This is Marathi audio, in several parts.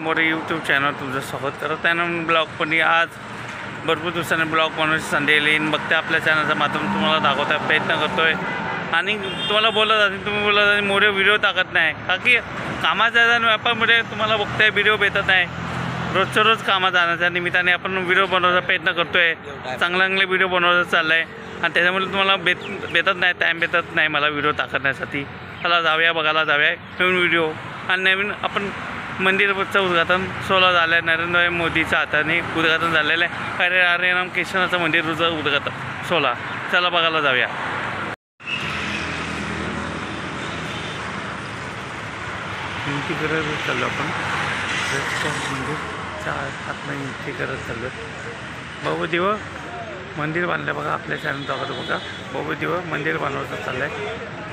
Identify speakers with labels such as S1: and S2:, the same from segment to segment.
S1: मोरे यूट्यूब चॅनल तुमचं स्वागत करत आहे ना. ब्लॉग पण आज भरपूर दिवसांनी ब्लॉग बनवायची संधी येईल. बघते आपल्या चॅनलच्या माध्यमातून तुम्हाला दाखवता प्रयत्न करतो आहे आणि तुम्हाला बोलत आहे. तुम्ही बोलत आहे मोरे व्हिडिओ टाकत नाही का की कामाच्या आणि व्यापारामुळे तुम्हाला बघताय व्हिडिओ भेटत नाही. रोजच्या रोज कामात जाण्याच्या निमित्ताने आपण व्हिडिओ बनवायचा प्रयत्न करतो आहे. चांगले व्हिडिओ बनवायचं चाललं आहे आणि त्याच्यामुळे तुम्हाला भेटत नाही, टाईम भेटत नाही मला व्हिडिओ टाकण्यासाठी. चला जाऊया, बघायला जाऊया नवीन व्हिडिओ. आणि नवीन आपण मंदिराचं उद्घाटन 16 झालं आहे. नरेंद्र मोदीच्या हाताने उद्घाटन झालेलं आहे. हरे राम कृष्णाचं मंदिराचं उद्घाटन 16. चला बघायला जाऊया. एंट्री करत चाललो आपण मंदिरच्या आतनं एंट्री करत चाललो. बाबूदेव मंदिर बांधलं बघा. आपल्या चॅनल दाखवतो बघा. बाबूदेव मंदिर बांधवायचं चाललं आहे,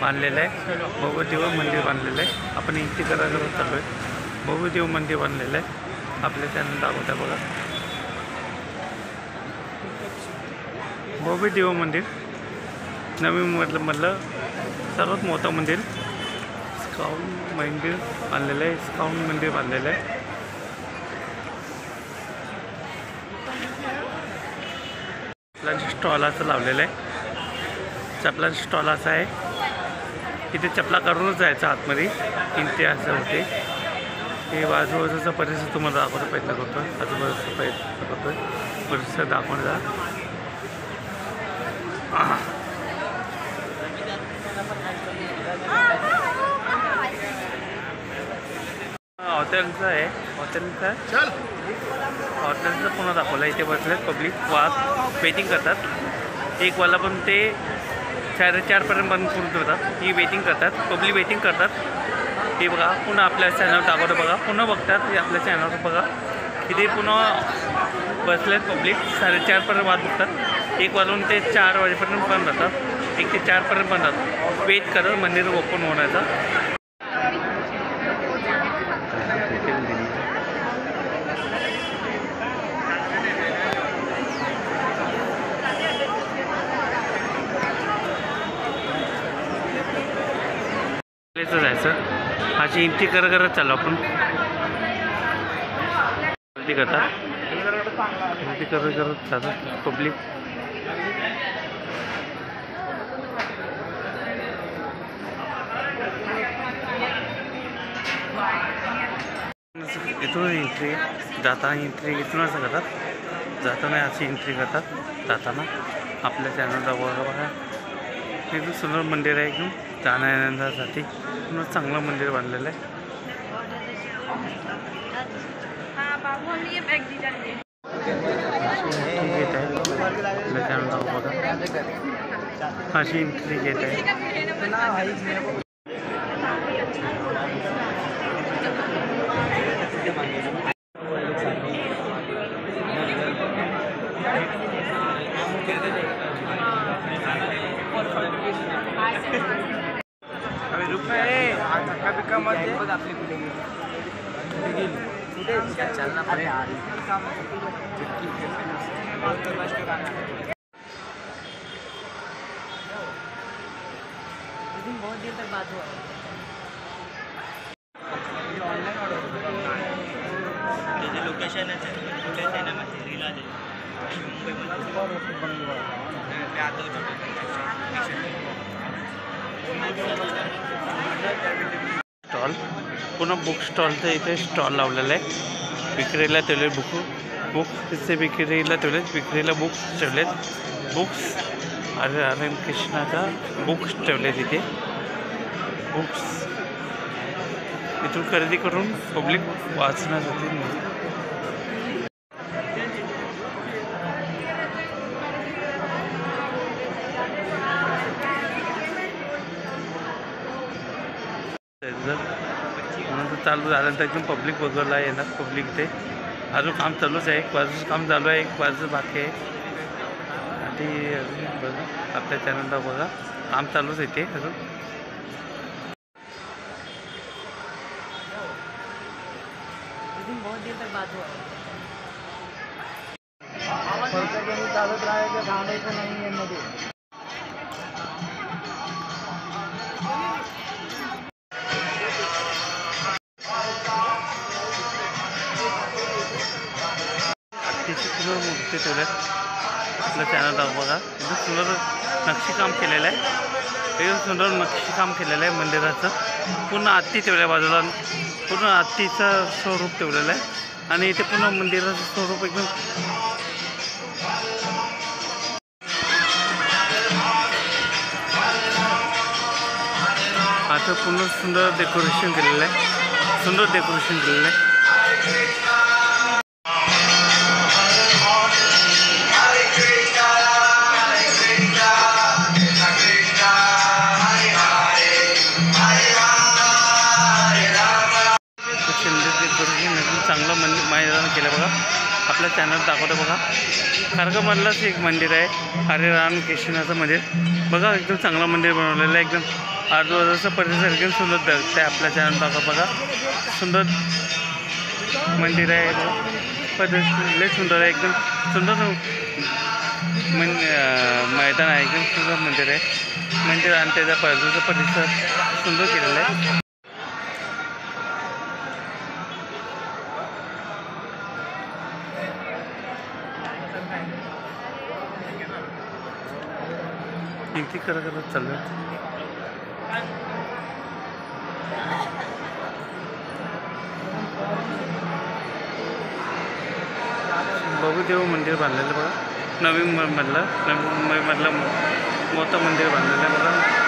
S1: बांधलेलं आहे. बाबूदेव मंदिर बांधलेलं आहे. आपण एंट्री करत चाललो आहे. बाबूदेव मंदिर बांधलेलं आहे. आपल्या चॅनल दाखवत आहे बघा. बाबूदेव मंदिर नवीन मधलं सर्वात मोठं मंदिर. स्काउट मंदिर बांधलेलं आहे. स्काउट मंदिर बांधलेलं आहे. चपलांचं स्टॉल असं लावलेलं आहे. चपलांचं स्टॉल असं आहे. इथे चपला करूनच जायचं आतमध्ये. एंट्री असं होते. हे आजूबाजूचा परिसर तुम्हाला दाखवण्याचा प्रयत्न करतो आहे. आजूबाजूचा प्रयत्न करतो आहे परिसर दाखवण्याचा. हॉटेलचं आहे. हॉटेलचं पुन्हा दाखवलं. इथे बसले पब्लिक वेटिंग करतात. एक वाला पण ते 4:30पर्यंत बंद करून ठेवतात. ही वेटिंग करतात, पब्लिक वेटिंग करतात. हे बघा पुन्हा आपल्या चॅनल दाखवतं बघा. पुन्हा बघतात हे आपल्या चॅनलवर बघा. इथे पुन्हा बसलेत पब्लिक 4:30पर्यंत वाट बघतात. 1 वाजून ते 4 वाजेपर्यंत बंद राहतात. 1 ते 4पर्यंत बंद राहतात. वेट करत मंदिर ओपन होण्याचा. जायचं अशी एंट्री करत चाललो आपण. एंट्री करतात. एंट्री करत जातात पब्लिक. इथून एंट्री जाताना एंट्री इथूनच करतात. जाताना अशी एंट्री करतात. जाताना आपल्या चॅनलला बघा. एकदम सुंदर मंदिर आहे. एकदम जाण्यासाठी चांगलं मंदिर बांधलेलं आहे. गेट आहे आपल्या चॅनलला बघा. अशी एंट्री गेट आहे. बहुत देर तक बात हुआ. त्याचे लोकेशन आहे कुठे सिनेमाची रील आली स्टॉल. पुन्हा बुक स्टॉलचं इथे स्टॉल लावलेलं आहे. विक्रीला ठेवले बुक्स तिथे विक्रीला ठेवलेत. विक्रीला बुक्स ठेवलेत. बुक्स हरे कृष्णाचा बुक्स ठेवले तिथे. बुक्स इथून खरेदी करून पब्लिक वाचण्यासाठी. चालू झाल्यानंतर एकदम पब्लिक बघायला येणार. पब्लिक ते अजून काम चालूच आहे. 1 वाजूचं काम चालू आहे. 1 वाजूचं बाकी आहे. आणि बघा आपल्या चॅनलला बघा. काम चालूच आहे ते अजून. बहुत देर तक बात हुआ. चालत राहायचं, थांबायचं नाही यामध्ये. मातीची पूर्ण मूर्ती ठेवल्या आपलं चॅनल दाखव बघा. एकदम सुंदर नक्षीकाम केलेलं आहे. एकदम सुंदर नक्षीकाम केलेलं आहे मंदिराचं. पूर्ण हत्ती ठेवल्या बाजूला, पूर्ण हत्तीचं स्वरूप ठेवलेलं आहे. आणि इथे पूर्ण मंदिराचं स्वरूप एकदम आता पूर्ण सुंदर डेकोरेशन केलेलं आहे. सुंदर डेकोरेशन केलेलं आहे. चांगलं मैदान केलं बघा. आपल्या चॅनल दाखवतं बघा. खारगामधलंच एक मंदिर आहे, हरे राम कृष्णाचं मंदिर बघा. एकदम चांगलं मंदिर बनवलेलं आहे. एकदम आजूबाजूचा परिसर एकदम सुंदर दिसतं. आपल्या चॅनल दाखवा बघा. सुंदर मंदिर आहे बघा. परिसर लय सुंदर आहे. एकदम सुंदर मैदान आहे. एकदम सुंदर मंदिर आहे. मंदिर आणि त्याच्या बाजूचा परिसर सुंदर केलेला आहे. किती करत चालू आहे. बघूदेव मंदिर बांधलेलं बघा. नवी मुंबईमधलं मोठं मंदिर बांधलेलं आहे बघा.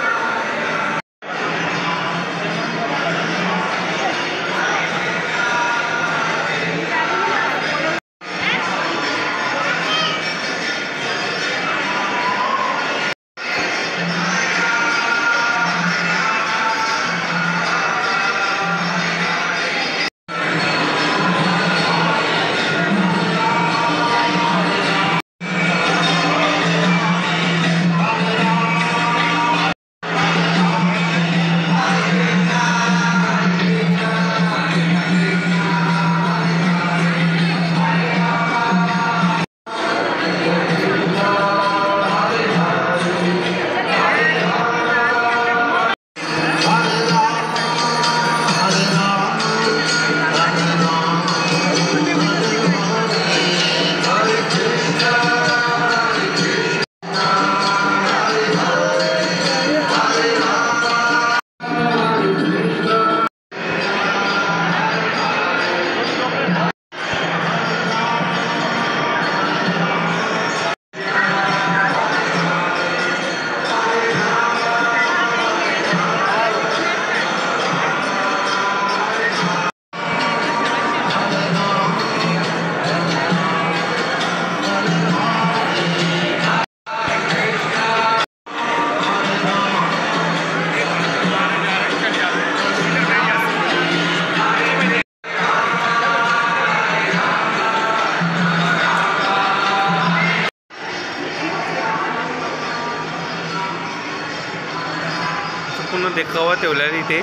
S1: पूर्ण देखावा ठेवला आहे इथे.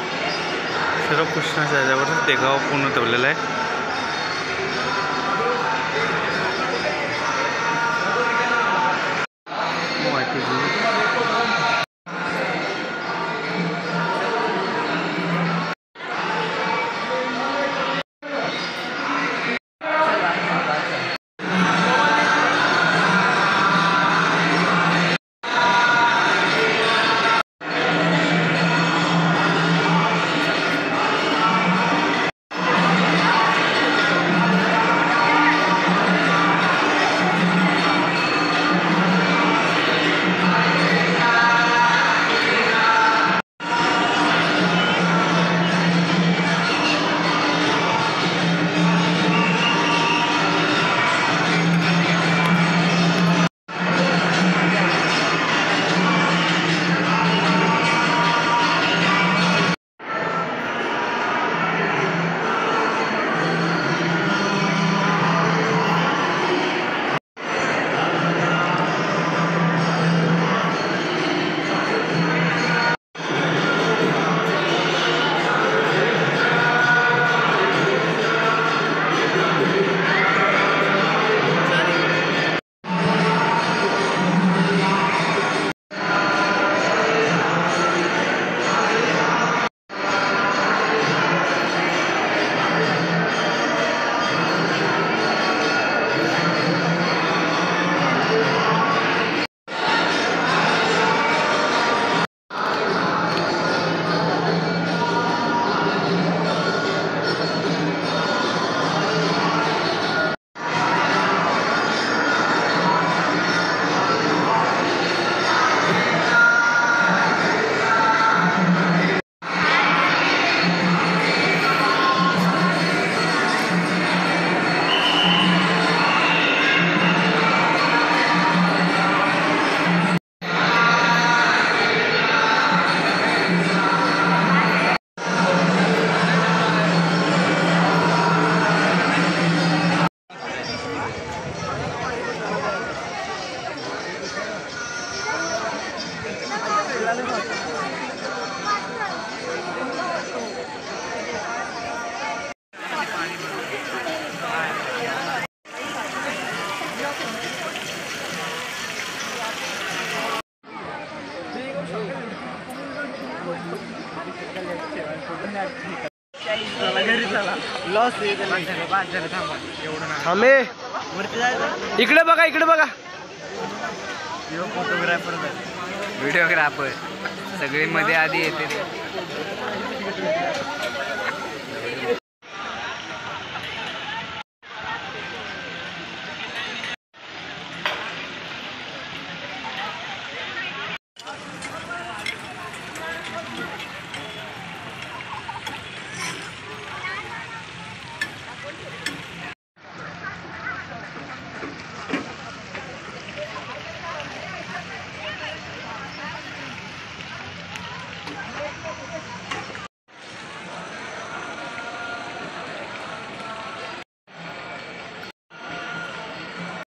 S1: सर्व कृष्णाच्या ह्याच्यावरच देखावा पूर्ण ठेवलेला आहे.
S2: लॉस थांबे. इकडे बघा इकडे बघा.
S3: व्हिडिओग्राफर सगळे मध्ये आधी येते.